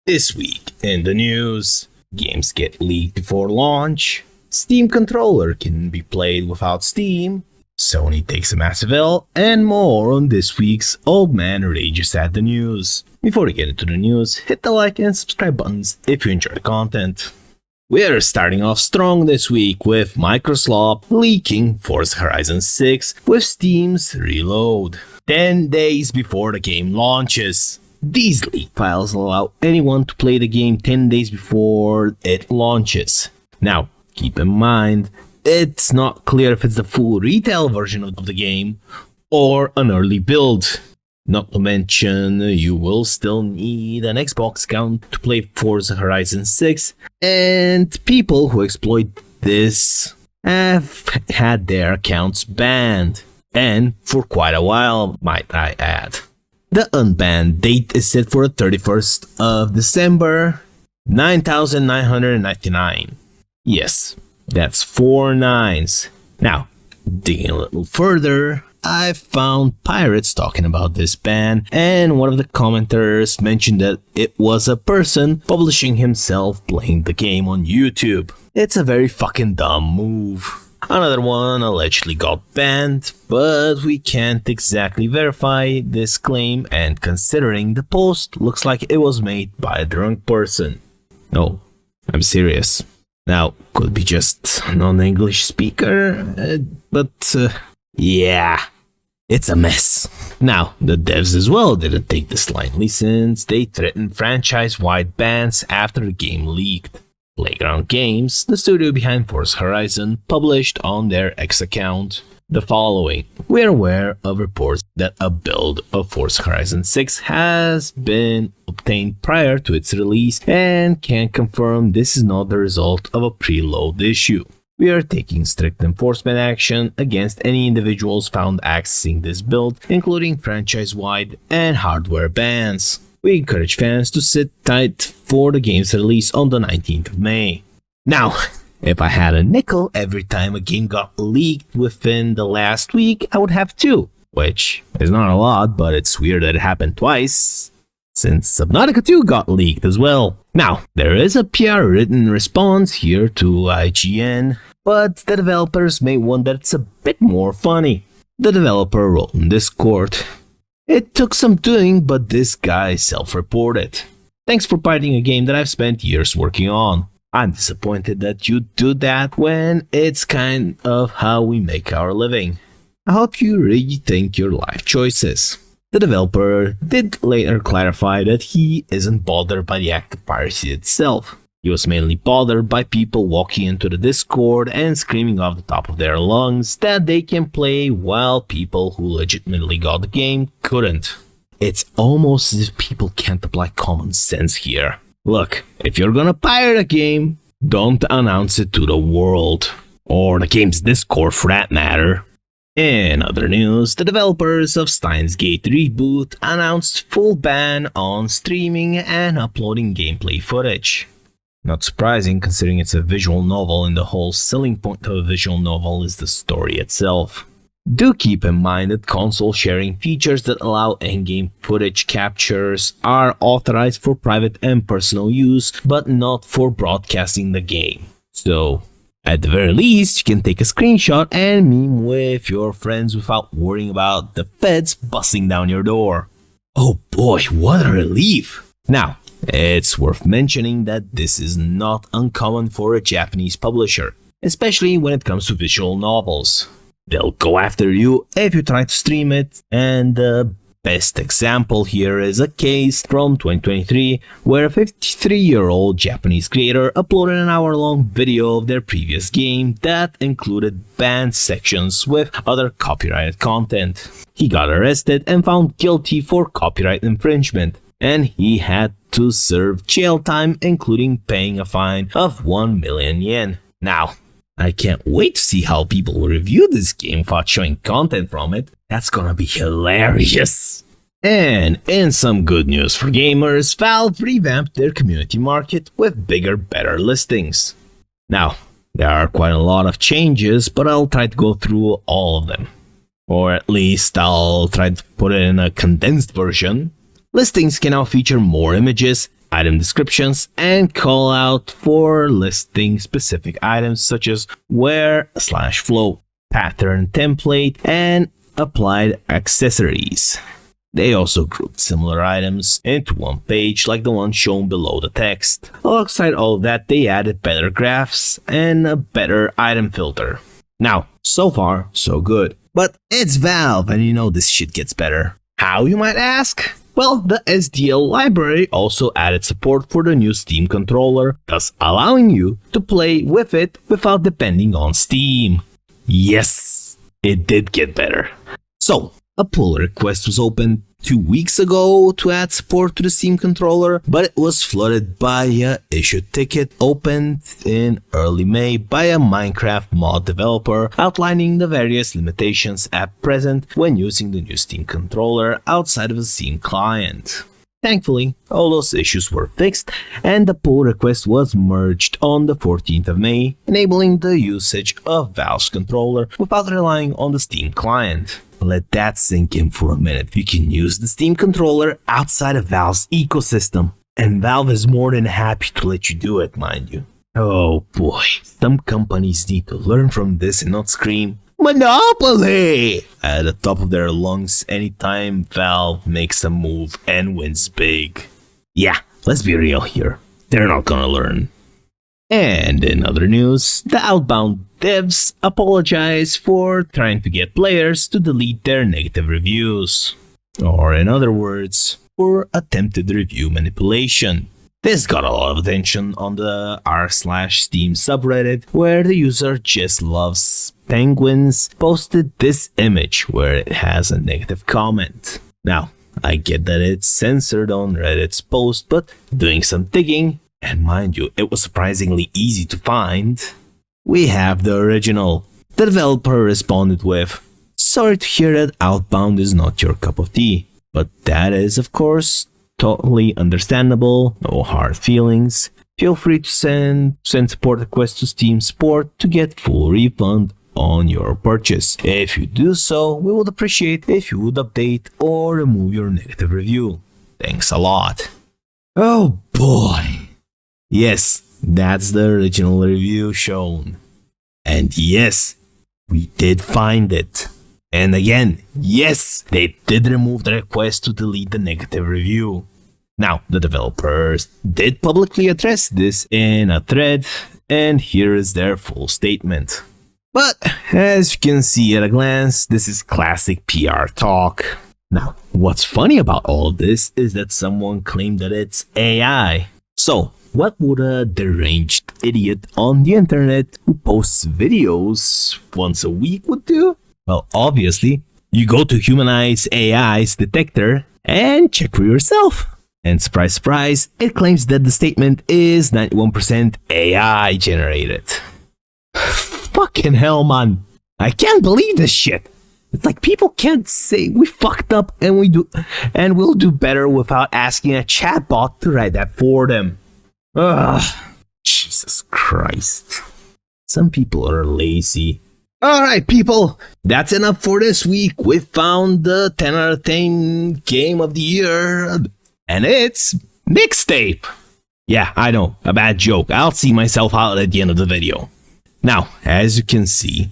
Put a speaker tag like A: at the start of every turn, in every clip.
A: This week in the news, games get leaked before launch, Steam controller can be played without Steam, Sony takes a massive L, and more on this week's Old Man Rages at the News. Before we get into the news, hit the like and subscribe buttons if you enjoy the content. We're starting off strong this week with Microsoft leaking Forza Horizon 6 with Steam's reload, 10 days before the game launches. These leak files allow anyone to play the game 10 days before it launches. Now, keep in mind, it's not clear if it's the full retail version of the game or an early build. Not to mention, you will still need an Xbox account to play Forza Horizon 6, and people who exploit this have had their accounts banned, and for quite a while, might I add. The unbanned date is set for the 31st of December, 9,999. Yes, that's 4 9s. Now, digging a little further, I found pirates talking about this ban, and one of the commenters mentioned that it was a person publishing himself playing the game on YouTube. It's a very fucking dumb move. Another one allegedly got banned, but we can't exactly verify this claim, and considering the post looks like it was made by a drunk person. No, I'm serious. Now, could be just a non-English speaker, but yeah, it's a mess. Now, the devs as well didn't take this lightly since they threatened franchise-wide bans after the game leaked. Playground Games, the studio behind Forza Horizon, published on their X account the following. We are aware of reports that a build of Forza Horizon 6 has been obtained prior to its release and can confirm this is not the result of a preload issue. We are taking strict enforcement action against any individuals found accessing this build, including franchise-wide and hardware bans. We encourage fans to sit tight for the game's release on the 19th of May. Now, if I had a nickel every time a game got leaked within the last week, I would have 2, which is not a lot, but it's weird that it happened twice, since Subnautica 2 got leaked as well. Now, there is a PR written response here to IGN, but the developers made one that's a bit more funny. The developer wrote in Discord, "It took some doing, but this guy self-reported. Thanks for pirating a game that I've spent years working on. I'm disappointed that you do that when it's kind of how we make our living. I hope you rethink your life choices." The developer did later clarify that he isn't bothered by the act of piracy itself. He was mainly bothered by people walking into the Discord and screaming off the top of their lungs that they can play while people who legitimately got the game couldn't. It's almost as if people can't apply common sense here. Look, if you're gonna pirate a game, don't announce it to the world. Or the game's Discord for that matter. In other news, the developers of Steins Gate Reboot announced full ban on streaming and uploading gameplay footage. Not surprising considering it's a visual novel and the whole selling point of a visual novel is the story itself. Do keep in mind that console sharing features that allow in-game footage captures are authorized for private and personal use, but not for broadcasting the game. So, at the very least, you can take a screenshot and meme with your friends without worrying about the feds busting down your door. Oh boy, what a relief! Now, it's worth mentioning that this is not uncommon for a Japanese publisher, especially when it comes to visual novels. They'll go after you if you try to stream it, and the best example here is a case from 2023 where a 53-year-old Japanese creator uploaded an hour-long video of their previous game that included banned sections with other copyrighted content. He got arrested and found guilty for copyright infringement, and he had to serve jail time, including paying a fine of 1 million yen. Now, I can't wait to see how people will review this game without showing content from it. That's gonna be hilarious. And in some good news for gamers, Valve revamped their community market with bigger, better listings. Now, there are quite a lot of changes, but I'll try to go through all of them. Or at least I'll try to put it in a condensed version. Listings can now feature more images, item descriptions, and call out for listing specific items such as wear/flow, pattern template, and applied accessories. They also grouped similar items into one page like the one shown below the text. Alongside all of that, they added better graphs and a better item filter. Now, so far, so good. But it's Valve, and you know this shit gets better. How, you might ask? Well, the SDL library also added support for the new Steam controller, thus allowing you to play with it without depending on Steam. Yes, it did get better. So, a pull request was opened 2 weeks ago to add support to the Steam controller, but it was flooded by a issue ticket opened in early May by a Minecraft mod developer outlining the various limitations at present when using the new Steam controller outside of the Steam client. Thankfully, all those issues were fixed and the pull request was merged on the 14th of May, enabling the usage of Valve's controller without relying on the Steam client. Let that sink in for a minute. You can use the Steam controller outside of Valve's ecosystem, and Valve is more than happy to let you do it, mind you. Oh boy, some companies need to learn from this and not scream "Monopoly" at the top of their lungs anytime Valve makes a move and wins big. Yeah, let's be real here. They're not gonna learn. And in other news, the Outbound devs apologize for trying to get players to delete their negative reviews. Or in other words, for attempted review manipulation. This got a lot of attention on the r/Steam subreddit, where the user Just Loves Penguins posted this image where it has a negative comment. Now, I get that it's censored on Reddit's post, but doing some digging, and mind you, it was surprisingly easy to find, we have the original. The developer responded with, "Sorry to hear that Outbound is not your cup of tea, but that is of course totally understandable, no hard feelings. Feel free to send support requests to Steam support to get full refund on your purchase. If you do so, we would appreciate if you would update or remove your negative review. Thanks a lot." Oh boy. Yes, that's the original review shown. And yes, we did find it. And again, yes, they did remove the request to delete the negative review. Now, the developers did publicly address this in a thread, and here is their full statement. But, as you can see at a glance, this is classic PR talk. Now, what's funny about all of this is that someone claimed that it's AI. So, what would a deranged idiot on the internet who posts videos once a week would do? Well, obviously, you go to Humanize AI's detector and check for yourself. And surprise, surprise, it claims that the statement is 91% AI generated. Fucking hell, man. I can't believe this shit. It's like people can't say we fucked up and we'll do better without asking a chatbot to write that for them. Ugh, Jesus Christ. Some people are lazy. Alright people, that's enough for this week. We found the 10 out of 10 game of the year, and it's Mixtape. Yeah, I know, a bad joke. I'll see myself out at the end of the video. Now, as you can see,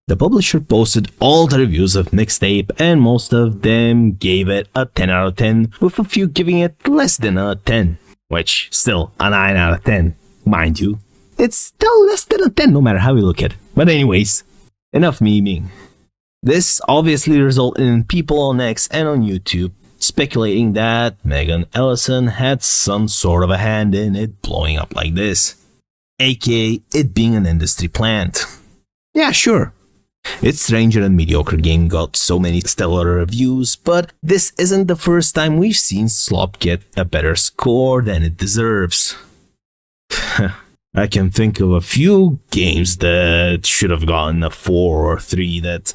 A: the publisher posted all the reviews of Mixtape, and most of them gave it a 10 out of 10, with a few giving it less than a 10. Which, still, a 9 out of 10, mind you. It's still less than a 10 no matter how you look at it. But anyways, enough memeing. This obviously resulted in people on X and on YouTube speculating that Megan Ellison had some sort of a hand in it blowing up like this, aka it being an industry plant. Yeah, sure. It's strange that a mediocre game got so many stellar reviews, but this isn't the first time we've seen Slop get a better score than it deserves. I can think of a few games that should have gotten a 4 or 3 that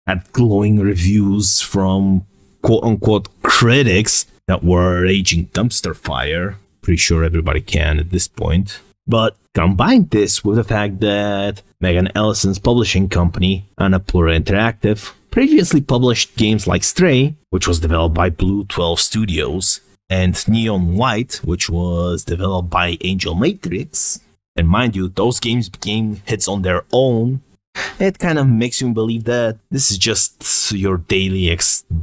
A: had glowing reviews from quote-unquote critics that were raging dumpster fire. Pretty sure everybody can at this point. But combine this with the fact that Megan Ellison's publishing company, Annapurna Interactive, previously published games like Stray, which was developed by Blue 12 Studios, and Neon White, which was developed by Angel Matrix. And mind you, those games became hits on their own. It kind of makes you believe that this is just your daily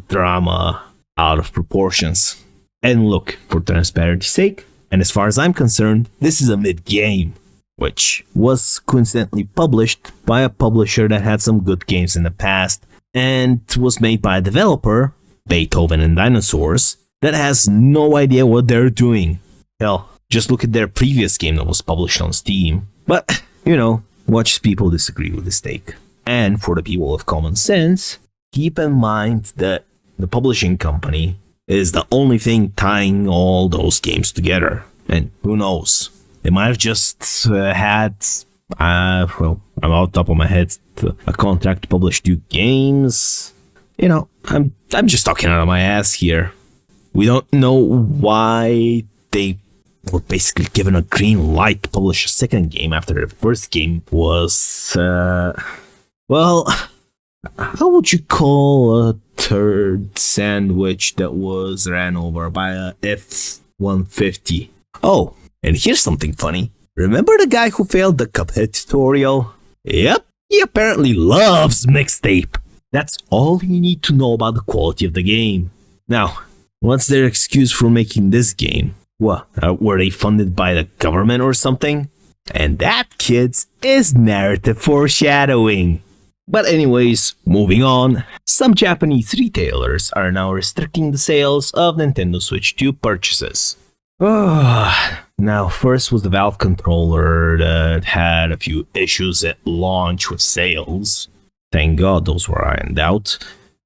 A: drama out of proportions. And look, for transparency's sake, and as far as I'm concerned, this is a mid-game, which was coincidentally published by a publisher that had some good games in the past, and was made by a developer, Beethoven and Dinosaurs, that has no idea what they're doing. Hell, just look at their previous game that was published on Steam. But, watch people disagree with this take. And for the people of common sense, keep in mind that the publishing company is the only thing tying all those games together. And who knows? They might have just had, I'm off the top of my head, a contract to publish 2 games. I'm just talking out of my ass here. We don't know why they were basically given a green light to publish a second game after their first game was, how would you call a turd sandwich that was ran over by a F-150? Oh, and here's something funny. Remember the guy who failed the Cuphead tutorial? Yep, he apparently loves Mixtape. That's all you need to know about the quality of the game. Now, what's their excuse for making this game? What, were they funded by the government or something? And that, kids, is narrative foreshadowing. But anyways, moving on, some Japanese retailers are now restricting the sales of Nintendo Switch 2 purchases. Now, first was the Valve controller that had a few issues at launch with sales. Thank God those were ironed out.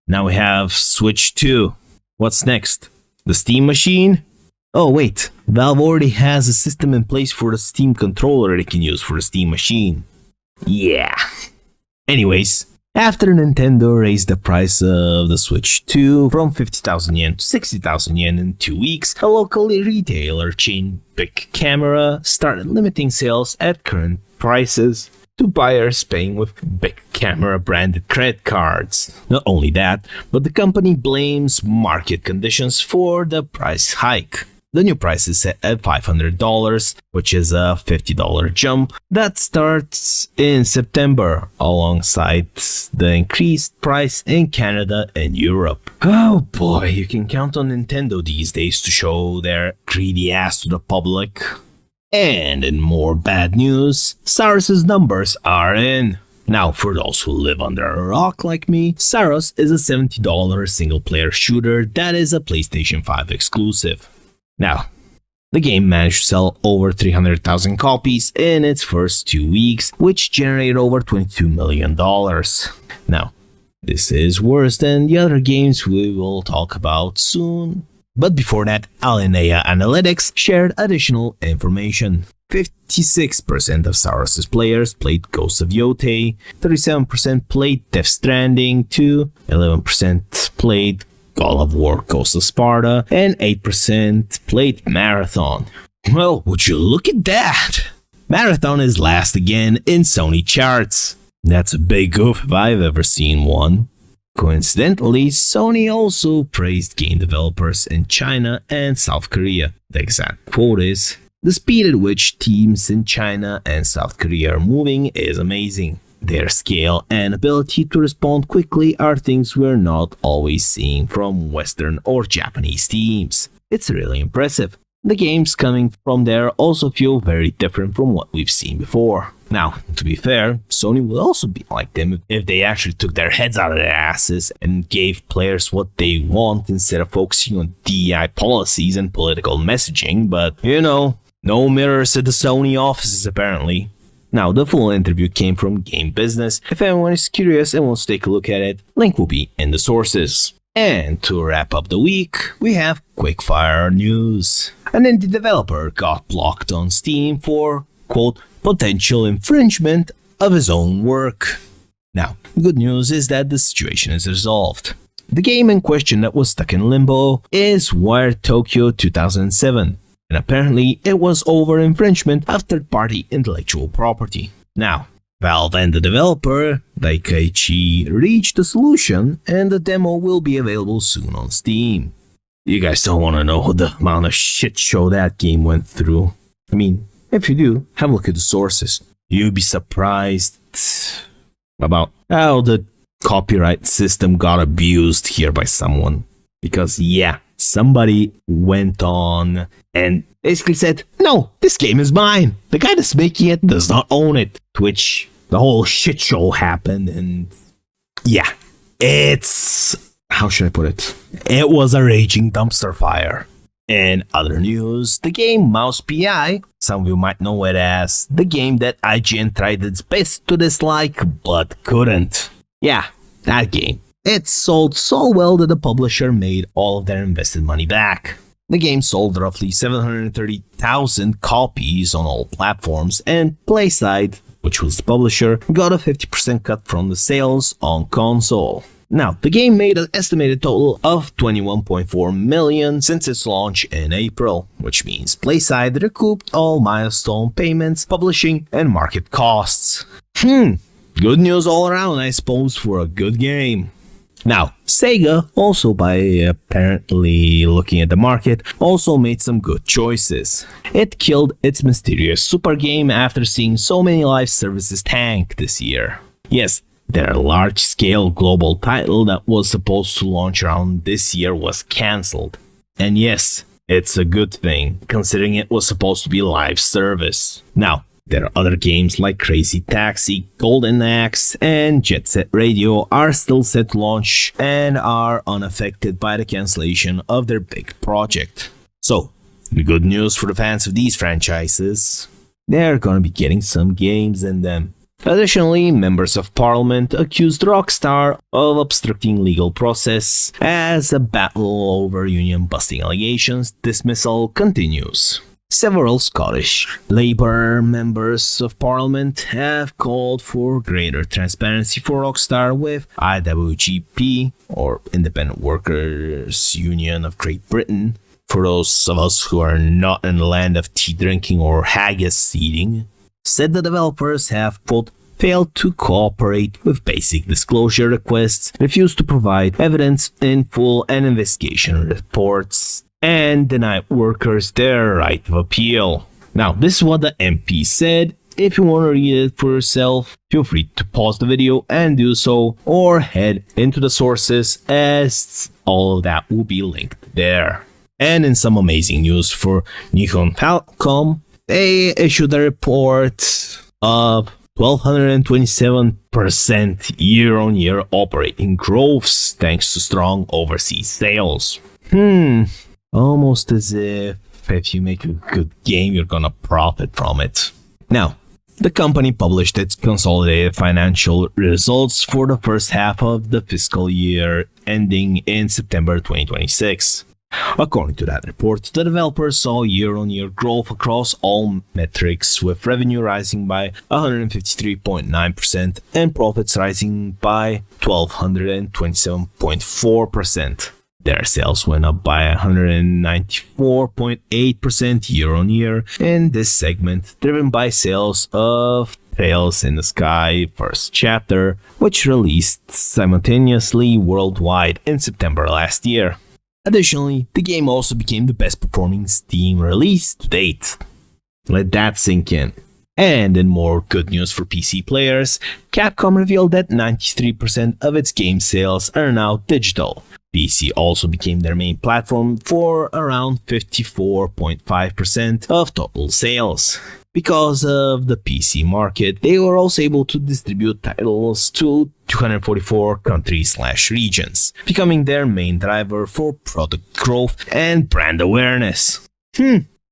A: Now we have Switch 2. What's next? The Steam machine? Oh wait, Valve already has a system in place for the Steam controller they can use for the Steam machine. Yeah. Anyways, after Nintendo raised the price of the Switch 2 from 50,000 yen to 60,000 yen in 2 weeks, a local retailer chain, Big Camera, started limiting sales at current prices to buyers paying with Big Camera branded credit cards. Not only that, but the company blames market conditions for the price hike. The new price is set at $500, which is a $50 jump that starts in September, alongside the increased price in Canada and Europe. Oh boy, you can count on Nintendo these days to show their greedy ass to the public. And in more bad news, Saros' numbers are in. Now, for those who live under a rock like me, Saros is a $70 single-player shooter that is a PlayStation 5 exclusive. Now, the game managed to sell over 300,000 copies in its first 2 weeks, which generated over $22 million. Now, this is worse than the other games we will talk about soon. But before that, Alinea Analytics shared additional information. 56% of Saros' players played Ghost of Yotei, 37% played Death Stranding 2, 11% played God of War Ghost of Sparta, and 8% played Marathon. Well, would you look at that? Marathon is last again in Sony charts. That's a big goof if I've ever seen one. Coincidentally, Sony also praised game developers in China and South Korea. The exact quote is, "The speed at which teams in China and South Korea are moving is amazing. Their scale and ability to respond quickly are things we're not always seeing from Western or Japanese teams. It's really impressive. The games coming from there also feel very different from what we've seen before." Now, to be fair, Sony would also be like them if they actually took their heads out of their asses and gave players what they want instead of focusing on DEI policies and political messaging, but no mirrors at the Sony offices apparently. Now, the full interview came from Game Business. If anyone is curious and wants to take a look at it, link will be in the sources. And to wrap up the week, we have quickfire news. An indie developer got blocked on Steam for, quote, potential infringement of his own work. Now, the good news is that the situation is resolved. The game in question that was stuck in limbo is Wired Tokyo 2007. And apparently it was over infringement of third-party intellectual property. Now, Valve and the developer, Daikaichi, reached a solution and the demo will be available soon on Steam. You guys don't want to know the amount of shit show that game went through. I mean, if you do, have a look at the sources. You'll be surprised about how the copyright system got abused here by someone. Because yeah, somebody went on and basically said, no, this game is mine. The guy that's making it does not own it. To which the whole shit show happened, and yeah, it's... how should I put it? It was a raging dumpster fire. In other news, the game Mouse PI, some of you might know it as the game that IGN tried its best to dislike but couldn't. Yeah, that game. It sold so well that the publisher made all of their invested money back. The game sold roughly 730,000 copies on all platforms, and PlaySide, which was the publisher, got a 50% cut from the sales on console. Now, the game made an estimated total of 21.4 million since its launch in April, which means PlaySide recouped all milestone payments, publishing, and market costs. Good news all around, I suppose, for a good game. Now, Sega, also by apparently looking at the market, also made some good choices. It killed its mysterious super game after seeing so many live services tank this year. Yes, their large-scale global title that was supposed to launch around this year was cancelled. And yes, it's a good thing, considering it was supposed to be a live service. Now, there are other games like Crazy Taxi, Golden Axe, and Jet Set Radio are still set to launch and are unaffected by the cancellation of their big project. So, the good news for the fans of these franchises, they're gonna be getting some games in them. Additionally, members of parliament accused Rockstar of obstructing legal process as a battle over union-busting allegations dismissal continues. Several Scottish Labour members of parliament have called for greater transparency for Rockstar, with IWGP, or Independent Workers' Union of Great Britain, for those of us who are not in the land of tea drinking or haggis eating, said the developers have, quote, failed to cooperate with basic disclosure requests, refused to provide evidence in full and investigation reports, and denied workers their right of appeal. Now, this is what the MP said. If you want to read it for yourself, feel free to pause the video and do so, or head into the sources, as all of that will be linked there. And in some amazing news for Nihon Falcom, they issued a report of 1,227% year-on-year operating growth thanks to strong overseas sales. Almost as if you make a good game, you're gonna profit from it. Now, the company published its consolidated financial results for the first half of the fiscal year ending in September 2026. According to that report, the developers saw year-on-year growth across all metrics, with revenue rising by 153.9% and profits rising by 1,227.4%. Their sales went up by 194.8% year-on-year in this segment, driven by sales of Trails in the Sky First Chapter, which released simultaneously worldwide in September last year. Additionally, the game also became the best performing Steam release to date. Let that sink in. And in more good news for PC players, Capcom revealed that 93% of its game sales are now digital. PC also became their main platform for around 54.5% of total sales. Because of the PC market, they were also able to distribute titles to 244 countries/regions, becoming their main driver for product growth and brand awareness.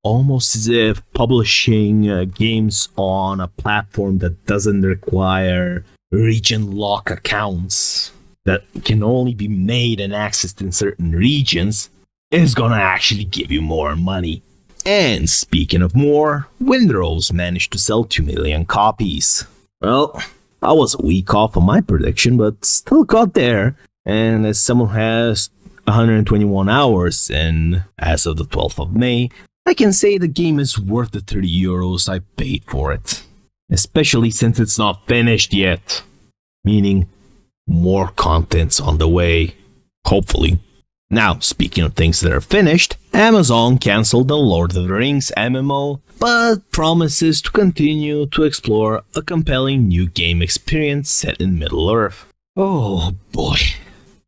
A: Almost as if publishing games on a platform that doesn't require region lock accounts that can only be made and accessed in certain regions is gonna actually give you more money. And speaking of more, Windrose managed to sell 2 million copies. Well, I was a week off of my prediction, but still got there. And as someone who has 121 hours, and as of the 12th of May, I can say the game is worth the 30 euros I paid for it. Especially since it's not finished yet. Meaning, more content's on the way. Hopefully. Now, speaking of things that are finished, Amazon cancelled the Lord of the Rings MMO, but promises to continue to explore a compelling new game experience set in Middle-earth. Oh boy.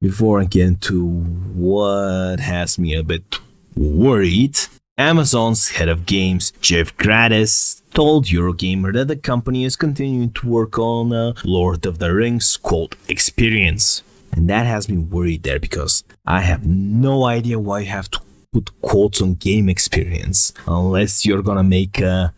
A: Before I get into what has me a bit worried, Amazon's head of games, Jeff Gratis, told Eurogamer that the company is continuing to work on a Lord of the Rings quote experience. And that has me worried there because I have no idea why you have to put quotes on game experience unless you're gonna make a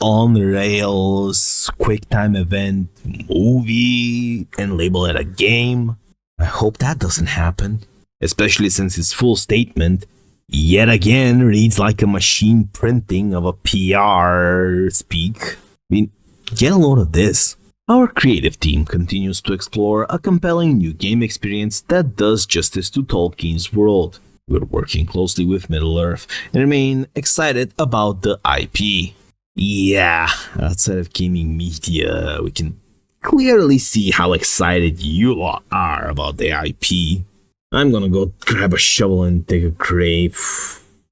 A: on-rails quick-time event movie and label it a game. I hope that doesn't happen, especially since his full statement yet again reads like a machine printing of a PR speak. I mean, get a load of this. Our creative team continues to explore a compelling new game experience that does justice to Tolkien's world. We're working closely with Middle-earth and remain excited about the IP. Yeah, outside of gaming media, we can clearly see how excited you lot are about the IP. I'm gonna go grab a shovel and dig a grave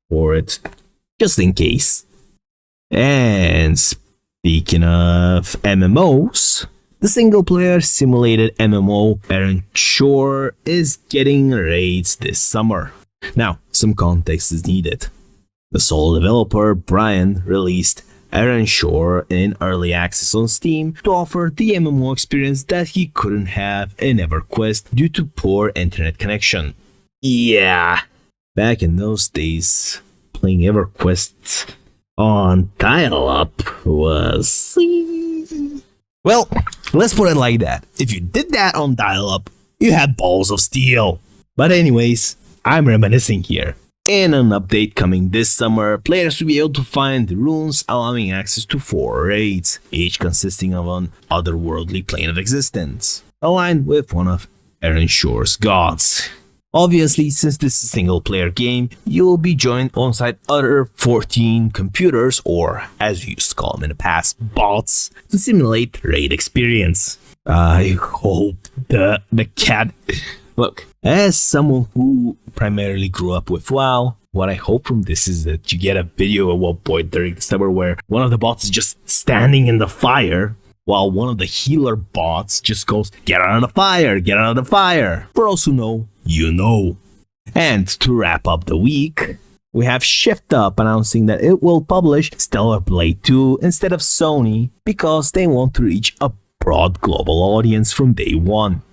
A: for it, just in case. And speaking of MMOs, the single-player simulated MMO Aaron Shore is getting raids this summer. Now, some context is needed. The sole developer, Brian, released Aaron Shore in early access on Steam to offer the MMO experience that he couldn't have in EverQuest due to poor internet connection. Yeah, back in those days, playing EverQuest on dial-up was... Well, let's put it like that. If you did that on dial-up, you had balls of steel. But anyways, I'm reminiscing here. In an update coming this summer, players will be able to find runes allowing access to 4 raids, each consisting of an otherworldly plane of existence, aligned with one of Aaron Shore's gods. Obviously, since this is a single-player game, you will be joined alongside other 14 computers, or as we used to call them in the past, bots, to simulate raid experience. I hope the cat... Look, as someone who primarily grew up with WoW, what I hope from this is that you get a video at one point during the summer where one of the bots is just standing in the fire, while one of the healer bots just goes, "Get out of the fire, get out of the fire." For those who know, you know. And to wrap up the week, we have Shift Up announcing that it will publish Stellar Blade 2 instead of Sony because they want to reach a broad global audience from day one.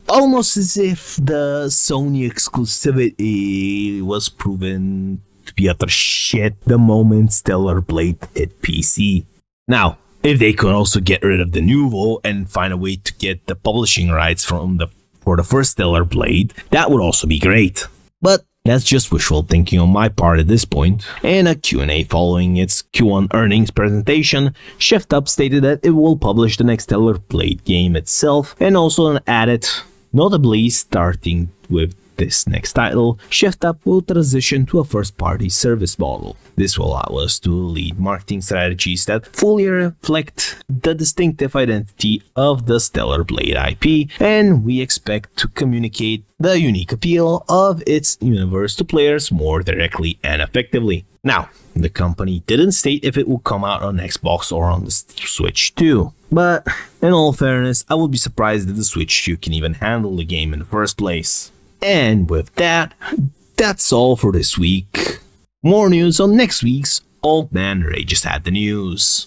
A: Almost as if the Sony exclusivity was proven to be utter shit the moment Stellar Blade hit PC. Now, if they could also get rid of the Nuvo and find a way to get the publishing rights for the first Stellar Blade, that would also be great. But that's just wishful thinking on my part at this point. In a Q&A following its Q1 earnings presentation, Shift Up stated that it will publish the next Stellar Blade game itself and also added, notably starting with this next title, Shift Up will transition to a first-party service model. This will allow us to lead marketing strategies that fully reflect the distinctive identity of the Stellar Blade IP, and we expect to communicate the unique appeal of its universe to players more directly and effectively. Now, the company didn't state if it will come out on Xbox or on the Switch too, but in all fairness, I would be surprised if the Switch 2 can even handle the game in the first place. And with that, that's all for this week. More news on next week's Old Man Ray Just Had the News.